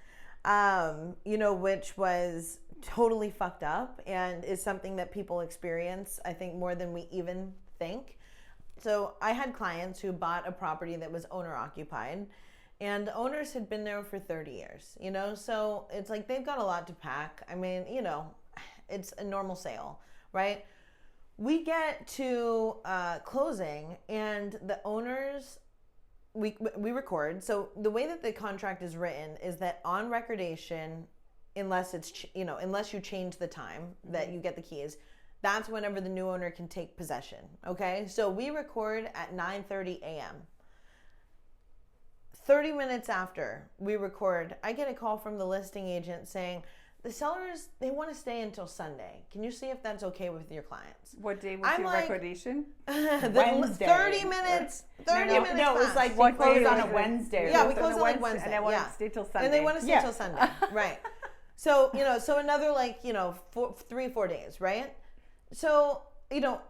you know, which was totally fucked up and is something that people experience, I think, more than we even think. So I had clients who bought a property that was owner occupied, and the owners had been there for 30 years, you know? So it's like they've got a lot to pack. I mean, you know, it's a normal sale, right? We get to closing, and the owners, we record. So the way that the contract is written is that on recordation, unless it's, you know, unless you change the time that you get the keys, that's whenever the new owner can take possession, okay? So we record at 9:30 a.m. 30 minutes after we record, I get a call from the listing agent saying, the sellers, they want to stay until Sunday. Can you see if that's okay with your clients? What day was your recordation? Wednesday. 30 minutes. 30 minutes. No, it was like we closed on a Wednesday. Yeah, we closed on like Wednesday. And they want to stay till Sunday. And they want to stay till Sunday. Right. So, you know, so another like, you know, 3-4 days, right? So, you know,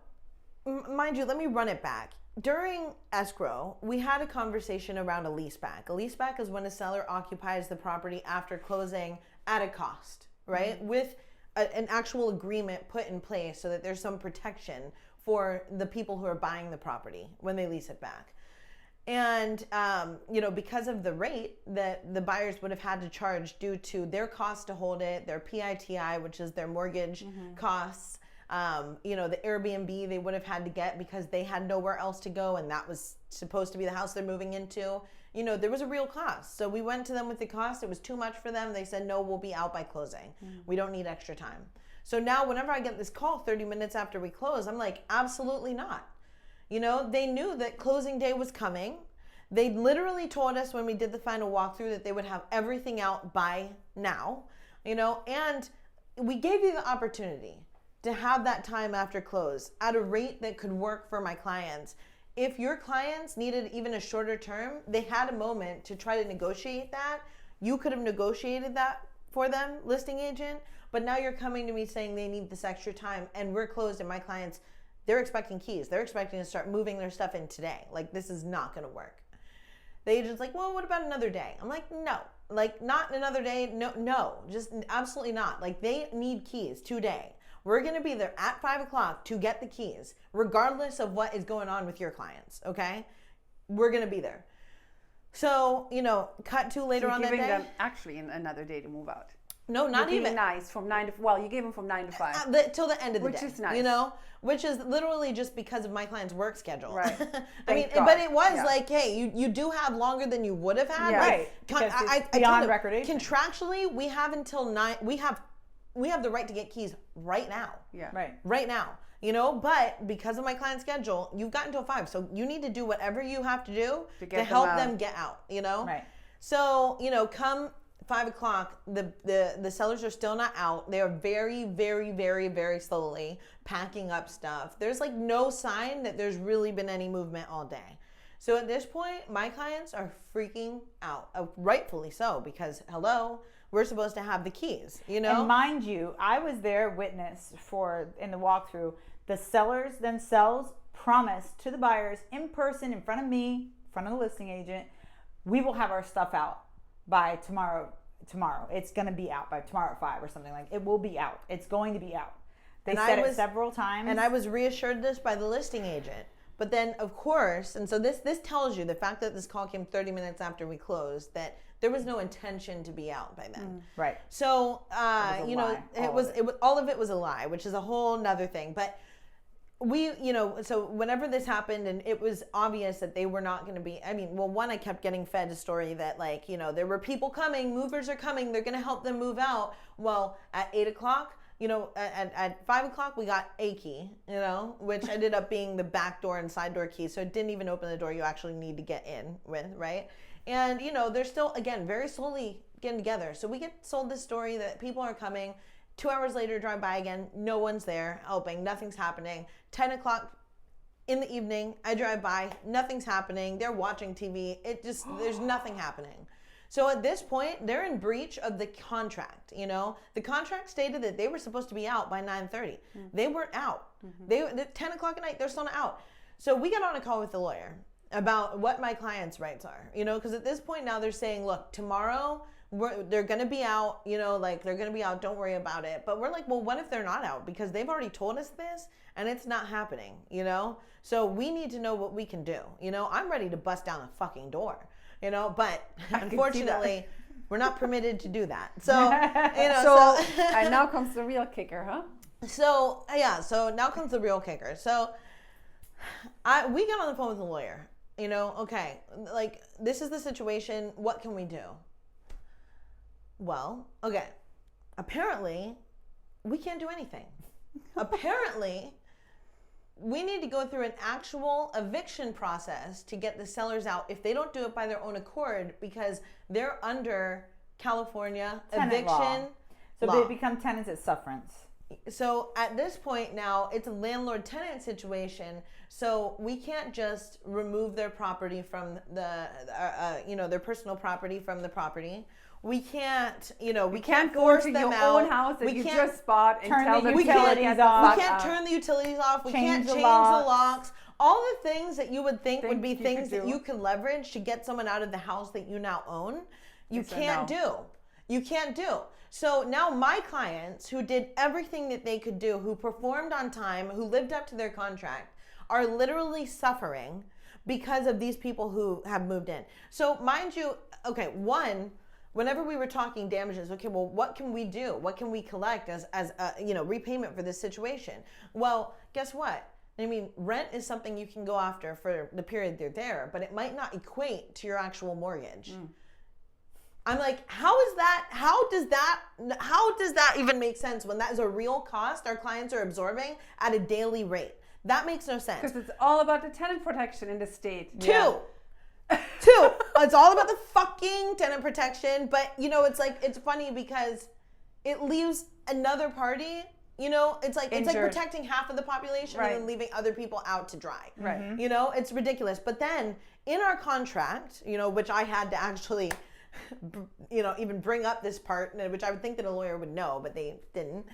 mind you, let me run it back. During escrow, we had a conversation around a leaseback. A leaseback is when a seller occupies the property after closing at a cost, right? With an actual agreement put in place so that there's some protection for the people who are buying the property when they lease it back. And, you know, because of the rate that the buyers would have had to charge due to their cost to hold it, their PITI, which is their mortgage costs, you know, the Airbnb they would have had to get because they had nowhere else to go, and that was supposed to be the house they're moving into. You know, there was a real cost. So we went to them with the cost. It was too much for them. They said, no, we'll be out by closing. We don't need extra time. So now whenever I get this call 30 minutes after we close, I'm like, absolutely not. You know, they knew that closing day was coming. They literally told us when we did the final walkthrough that they would have everything out by now, you know, and we gave you the opportunity to have that time after close at a rate that could work for my clients. If your clients needed even a shorter term, they had a moment to try to negotiate that. You could have negotiated that for them, listing agent, but now you're coming to me saying they need this extra time, and we're closed, and my clients, they're expecting keys. They're expecting to start moving their stuff in today. Like, this is not going to work. the agent's like, well, what about another day? I'm like, no, like not another day. No, just absolutely not. Like they need keys today. We're going to be there at 5 o'clock to get the keys, regardless of what is going on with your clients. Okay. We're going to be there. So, cut to later on that day. Giving them actually another day to move out. No, not You're even. being nice from 9 to, well, you gave them from 9 to 5. Till the end of the day. Which is nice. Which is literally just because of my client's work schedule. Right. I mean, God. but it was Yeah. like, hey, you do have longer than you would have had. Yeah. Like, Right. Because it's beyond recordation. Contractually, we have until 9. We have the right to get keys right now. Yeah. Right Now. But because of my client's schedule, you've got until 5. So you need to do whatever you have to do to help them get out, Right. So, come 5 o'clock, the sellers are still not out. They are very, very, very, very slowly packing up stuff. There's like no sign that there's really been any movement all day. So at this point, my clients are freaking out, rightfully so, because hello, we're supposed to have the keys, And mind you, I was there witness in the walkthrough. The sellers themselves promised to the buyers in person, in front of me, in front of the listing agent, we will have our stuff out by tomorrow. It's going to be out by tomorrow at 5 or something like. It will be out. It's going to be out. They said it several times. And I was reassured this by the listing agent. But then, of course, and so this tells you the fact that this call came 30 minutes after we closed, that there was no intention to be out by then. Right. So, lie. all of it was a lie, which is a whole nother thing. But we, so whenever this happened and it was obvious that they were not going to be, I kept getting fed a story that there were people coming, movers are coming, they're going to help them move out. Well, at 8 o'clock, at 5 o'clock, we got a key, which ended up being the back door and side door key. So it didn't even open the door you actually need to get in with, right? And, they're still, again, very slowly getting together. So we get sold this story that people are coming. 2 hours later, drive by again. No one's there helping. Nothing's happening. 10 o'clock in the evening, I drive by. Nothing's happening. They're watching TV. There's nothing happening. So at this point, they're in breach of the contract. The contract stated that they were supposed to be out by 9:30. They weren't out. They're 10 o'clock at night, they're still not out. So we got on a call with the lawyer about what my client's rights are, because at this point now they're saying, look, tomorrow they're going to be out, they're going to be out. Don't worry about it. But we're like, well, what if they're not out? Because they've already told us this and it's not happening, So we need to know what we can do. I'm ready to bust down the fucking door, but unfortunately we're not permitted to do that. So, And now comes the real kicker, huh? So now comes the real kicker. So we got on the phone with the lawyer, okay, like this is the situation. What can we do? Well, okay, apparently we can't do anything. Apparently we need to go through an actual eviction process to get the sellers out if they don't do it by their own accord, because they're under California eviction law. So law. they become tenants at sufferance. So at this point now, it's a landlord-tenant situation. So we can't just remove their property from their personal property from the property. We can't, we can't go to them your out. own house that we you can't just bought and tell them utilities off. We can't turn the utilities off. We can't change the locks. All the things that you would think would be things that you could leverage to get someone out of the house that you now own, you can't do. You can't do. So now my clients who did everything that they could do, who performed on time, who lived up to their contract, are literally suffering because of these people who have moved in. So mind you, okay, whenever we were talking damages, okay, well, what can we do? What can we collect as repayment for this situation? Well, guess what? Rent is something you can go after for the period they're there, but it might not equate to your actual mortgage. I'm like, how does that even make sense when that is a real cost our clients are absorbing at a daily rate? That makes no sense. Because it's all about the tenant protection in the state. Two. It's all about the fucking tenant protection. But, it's funny because it leaves another party, it's like protecting half of the population and then leaving other people out to dry. Right. It's ridiculous. But then in our contract, which I had to actually, even bring up this part, which I would think that a lawyer would know, but they didn't.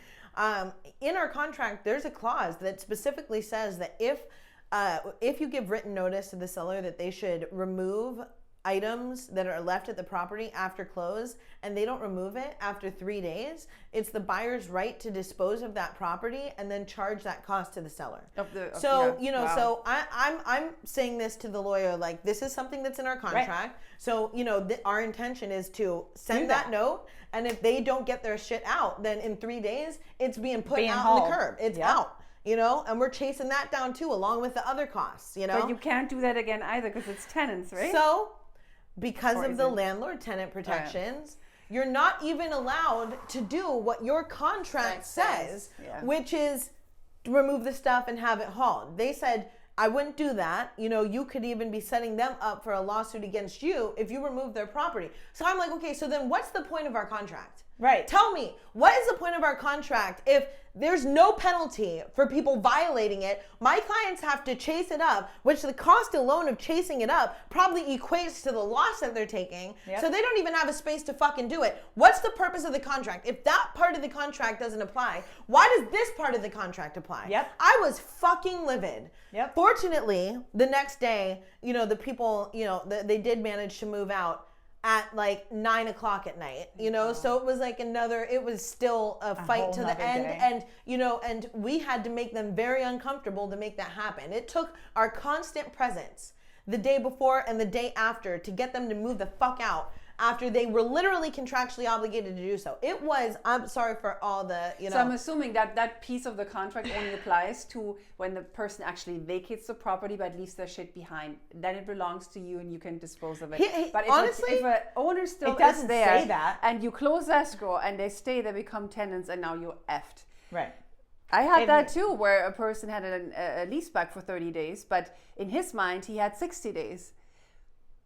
In our contract, there's a clause that specifically says that if you give written notice to the seller that they should remove items that are left at the property after close and they don't remove it after 3 days, it's the buyer's right to dispose of that property and then charge that cost to the seller. So I'm saying this to the lawyer, like, this is something that's in our contract. Right. So, our intention is to send that note, and if they don't get their shit out, then in 3 days, it's being put out on the curb. It's out. And we're chasing that down too, along with the other costs, But you can't do that again either because it's tenants, right? So, because of the landlord-tenant protections, you're not even allowed to do what your contract says, which is remove the stuff and have it hauled. They said, I wouldn't do that. You could even be setting them up for a lawsuit against you if you remove their property. So I'm like, okay, so then what's the point of our contract? Right. Tell me, what is the point of our contract if there's no penalty for people violating it? My clients have to chase it up, which the cost alone of chasing it up probably equates to the loss that they're taking. Yep. So they don't even have a space to fucking do it. What's the purpose of the contract? If that part of the contract doesn't apply, why does this part of the contract apply? Yep. I was fucking livid. Yep. Fortunately, the next day, the people, they did manage to move out at like 9 o'clock at night, so it was like it was still a fight to the end. Day. And we had to make them very uncomfortable to make that happen. It took our constant presence the day before and the day after to get them to move the fuck out after they were literally contractually obligated to do so. I'm sorry for all the, So I'm assuming that piece of the contract only applies to when the person actually vacates the property but leaves their shit behind. Then it belongs to you and you can dispose of it. But if an owner still is there say that. And you close escrow and they stay, they become tenants and now you're effed. Right. I had that too, where a person had a lease back for 30 days, but in his mind, he had 60 days.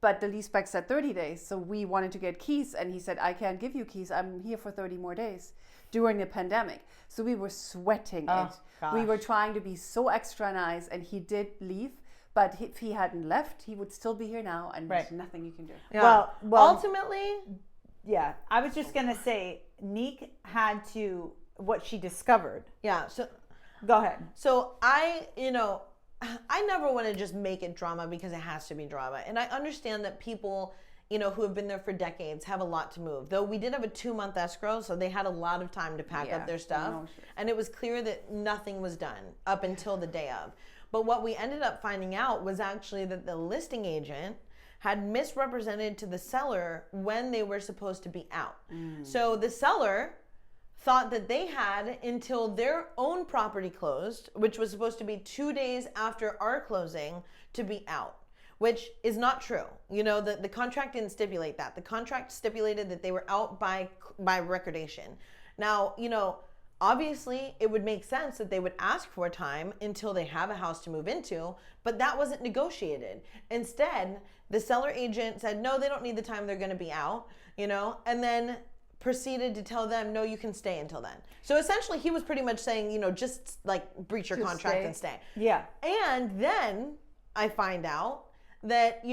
But the lease back said 30 days. So we wanted to get keys. And he said, I can't give you keys. I'm here for 30 more days during the pandemic. So we were sweating it. Gosh. We were trying to be so extra nice. And he did leave. But if he hadn't left, he would still be here now. And there's nothing you can do. Yeah. Well, ultimately, yeah, I was just going to say, Neek had to, what she discovered. Yeah. So go ahead. So I never want to just make it drama because it has to be drama. And I understand that people, who have been there for decades have a lot to move. Though we did have a 2-month escrow, so they had a lot of time to pack up their stuff. No, sure. And it was clear that nothing was done up until the day of. But what we ended up finding out was actually that the listing agent had misrepresented to the seller when they were supposed to be out. So the seller thought that they had until their own property closed, which was supposed to be 2 days after our closing, to be out, which is not true. The contract didn't stipulate that. The contract stipulated that they were out by recordation. Now, obviously it would make sense that they would ask for time until they have a house to move into, but that wasn't negotiated. Instead, the seller agent said, no, they don't need the time, they're going to be out, and then proceeded to tell them, no, you can stay until then. So essentially he was pretty much saying, just like breach your contract and stay. Yeah. And then I find out that,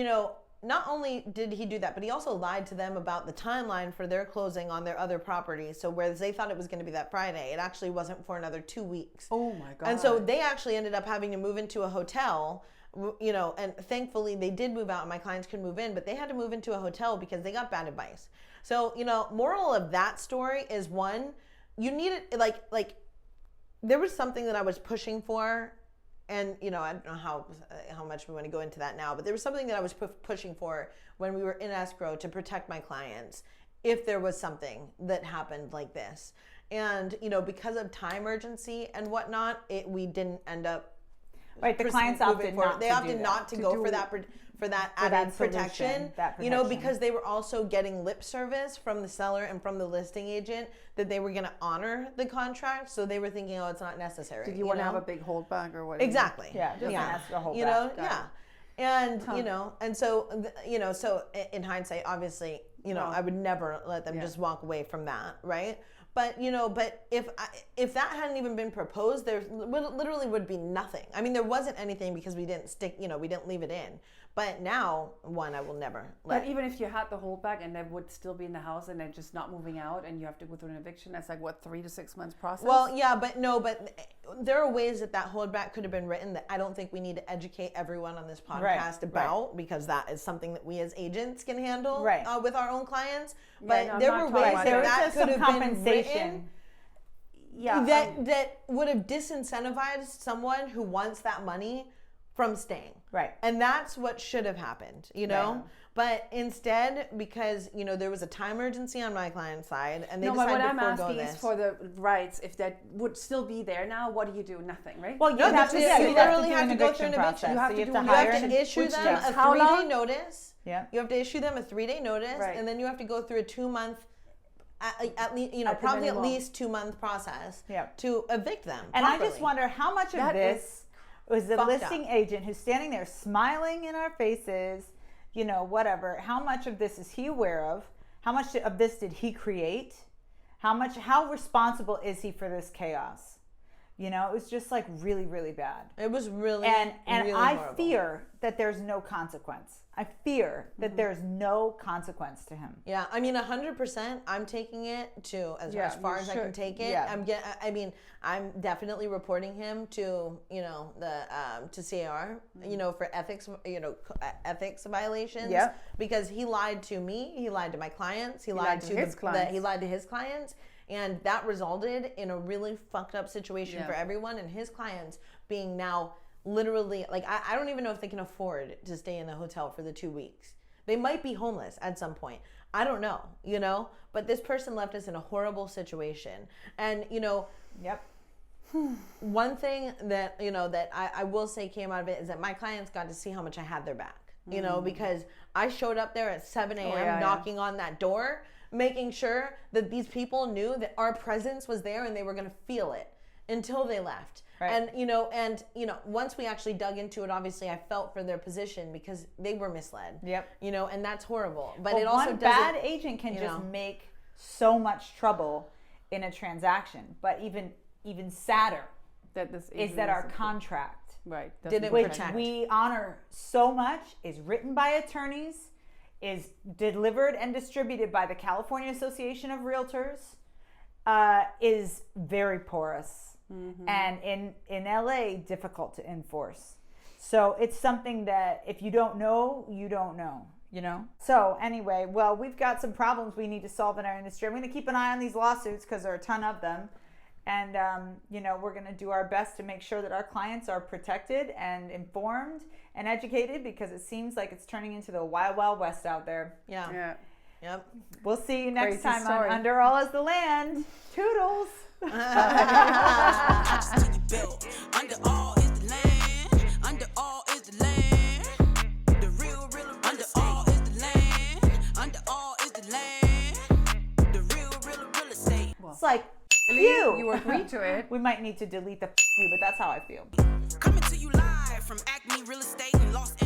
not only did he do that, but he also lied to them about the timeline for their closing on their other property. So whereas they thought it was going to be that Friday, it actually wasn't for another 2 weeks. Oh my God. And so they actually ended up having to move into a hotel, and thankfully they did move out and my clients could move in, but they had to move into a hotel because they got bad advice. So, moral of that story is, one, you need it, like there was something that I was pushing for, and, I don't know how much we want to go into that now, but there was something that I was pushing for when we were in escrow to protect my clients if there was something that happened like this. And, because of time urgency and whatnot, we didn't end up. Right, the clients opted not They opted not to go for that added protection, because they were also getting lip service from the seller and from the listing agent that they were going to honor the contract. So they were thinking, oh, it's not necessary. Did you want to have a big holdback or what? Exactly. Yeah, just ask a holdback. And, and so, so in hindsight, obviously, I would never let them just walk away from that. Right. But if that hadn't even been proposed, there literally would be nothing. I mean, there wasn't anything because we didn't we didn't leave it in. But now, I will never let. But even if you had the holdback and they would still be in the house and they're just not moving out and you have to go through an eviction, that's like what, 3 to 6 months process? Well, yeah, but there are ways that holdback could have been written that I don't think we need to educate everyone on this podcast about, because that is something that we as agents can handle with our own clients. But no, there I'm were not ways talking about that could have been written. Yeah, That would have disincentivized someone who wants that money from staying. Right. And that's what should have happened, Right. But instead, because, there was a time urgency on my client's side, and they decided to forego this. No, but what I'm asking is for the rights, if that would still be there now, what do you do? Nothing, right? Well, you have to literally have to go through an eviction. You have to issue them a 3-day notice. Yeah. You have to issue them a 3-day notice, and then you have to go through a 2-month, at least, probably at least 2-month process to evict them. And properly. I just wonder how much of this was the listing agent who's standing there smiling in our faces, whatever. How much of this is he aware of? How much of this did he create? How responsible is he for this chaos? It was just like really, really bad. It was really, and really I horrible. fear that there's no consequence. I fear that there's no consequence to him. Yeah, I mean, 100%. I'm taking it to as far as I can take it. Yeah. I'm definitely reporting him to to CAR, for ethics, ethics violations. Yeah. Because he lied to me, he lied to my clients, he lied to his clients, and that resulted in a really fucked up situation for everyone, and his clients being now. Literally, like, I don't even know if they can afford to stay in a hotel for the 2 weeks. They might be homeless at some point. I don't know, but this person left us in a horrible situation. And, one thing that, that I will say came out of it is that my clients got to see how much I had their back, because I showed up there at 7 a.m. knocking on that door, making sure that these people knew that our presence was there and they were going to feel it until they left. Right. And once we actually dug into it, obviously I felt for their position because they were misled. Yep. And that's horrible. But it also one bad agent can just make so much trouble in a transaction. But even sadder is that our contract, didn't which protect. We honor so much, is written by attorneys, is delivered and distributed by the California Association of Realtors, is very porous. Mm-hmm. And in LA, difficult to enforce. So it's something that if you don't know, you don't know, So anyway, well, we've got some problems we need to solve in our industry. I'm going to keep an eye on these lawsuits because there are a ton of them. And, we're going to do our best to make sure that our clients are protected and informed and educated, because it seems like it's turning into the wild, wild west out there. Yeah. Yep. We'll see you next time on Under All Is the Land. Toodles. Under all is the land. Under all is the land. The real under all is the land. Under all is the land. The real estate. It's like you agree to it. We might need to delete the you, but that's how I feel. Coming to you live from ACME Real Estate in Los Angeles.